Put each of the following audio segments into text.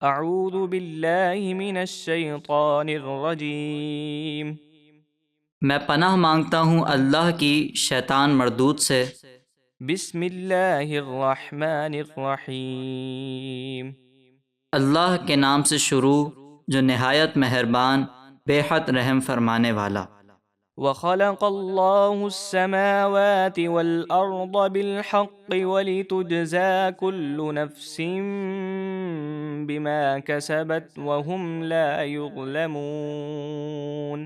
اعوذ باللہ من الشیطان الرجیم۔ میں پناہ مانگتا ہوں اللہ کی شیطان مردود سے۔ بسم اللہ الرحمن الرحیم۔ اللہ کے نام سے شروع جو نہایت مہربان بے حد رحم فرمانے والا۔ وخلق اللہ السماوات والارض بالحق ولتجزى كل نفس بما كسبت وهم لا يظلمون۔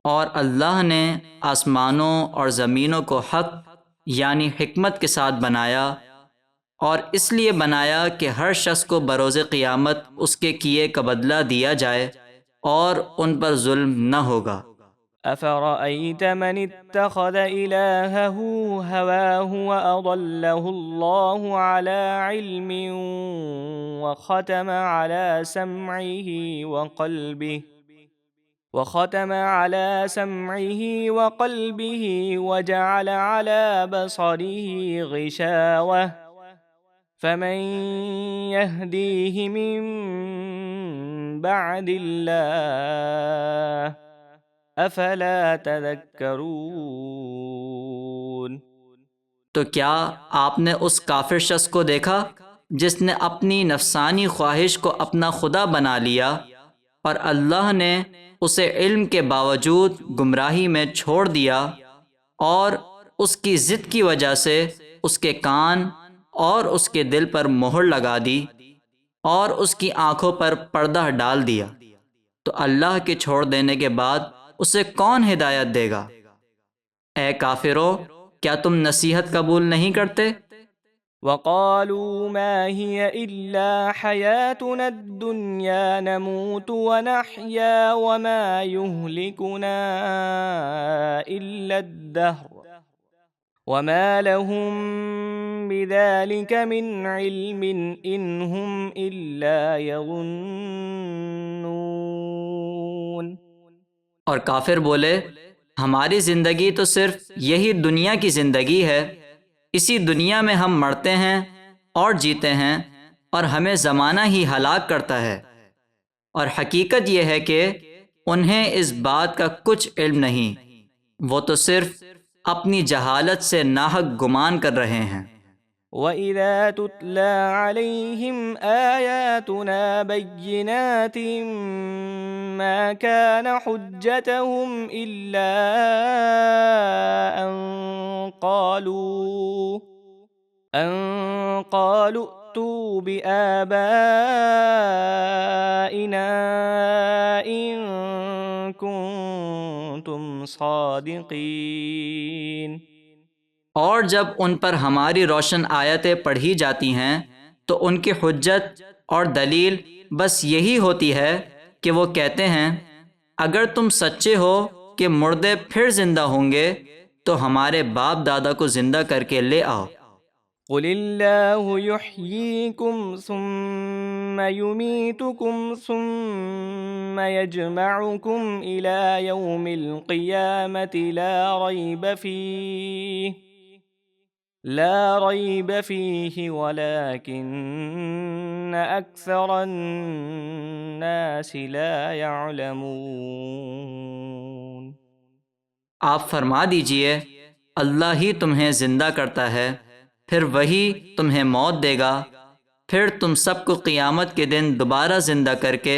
اور اللہ نے آسمانوں اور زمینوں کو حق یعنی حکمت کے ساتھ بنایا، اور اس لیے بنایا کہ ہر شخص کو بروز قیامت اس کے کیے کا بدلہ دیا جائے اور ان پر ظلم نہ ہوگا۔ أفرأيت من اتخذ إلهه هواه وأضله الله على علم وختم على سمعه وقلبه وجعل على بصره غشاوة فمن يهديه من بعد الله افلا تذکرون۔ تو کیا آپ نے اس کافر شخص کو دیکھا جس نے اپنی نفسانی خواہش کو اپنا خدا بنا لیا، اور اللہ نے اسے علم کے باوجود گمراہی میں چھوڑ دیا، اور اس کی ضد کی وجہ سے اس کے کان اور اس کے دل پر مہر لگا دی اور اس کی آنکھوں پر پردہ ڈال دیا، تو اللہ کے چھوڑ دینے کے بعد اسے کون ہدایت دے گا؟ اے کافرو، کیا تم نصیحت قبول نہیں کرتے؟ وقالوا ما هي إلا حياتنا الدنيا نموت ونحيا وما يهلكنا إلا الدهر وما لهم بذلك من علم إن هم إلا يظنون۔ اور کافر بولے، ہماری زندگی تو صرف یہی دنیا کی زندگی ہے، اسی دنیا میں ہم مرتے ہیں اور جیتے ہیں، اور ہمیں زمانہ ہی ہلاک کرتا ہے، اور حقیقت یہ ہے کہ انہیں اس بات کا کچھ علم نہیں، وہ تو صرف اپنی جہالت سے ناحق گمان کر رہے ہیں۔ وَإِذَا تُتْلَى عَلَيْهِمْ آيَاتُنَا بَيِّنَاتٍ مَا كَانَ حُجَّتَهُمْ إِلَّا أَن قَالُوا ائْتُوا بِآبَائِنَا إِن كُنتُمْ صَادِقِينَ۔ اور جب ان پر ہماری روشن آیتیں پڑھی جاتی ہیں تو ان کی حجت اور دلیل بس یہی ہوتی ہے کہ وہ کہتے ہیں، اگر تم سچے ہو کہ مردے پھر زندہ ہوں گے تو ہمارے باپ دادا کو زندہ کر کے لے آؤ۔ قل اللہ یحییکم ثم یمیتکم ثم یجمعکم الی یوم القیامة لا ریب فیہ ولکن اکثر الناس لا یعلمون۔ آپ فرما دیجئے، اللہ ہی تمہیں زندہ کرتا ہے، پھر وہی تمہیں موت دے گا، پھر تم سب کو قیامت کے دن دوبارہ زندہ کر کے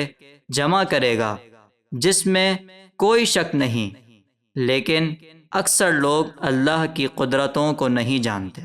جمع کرے گا، جس میں کوئی شک نہیں، لیکن اکثر لوگ اللہ کی قدرتوں کو نہیں جانتے۔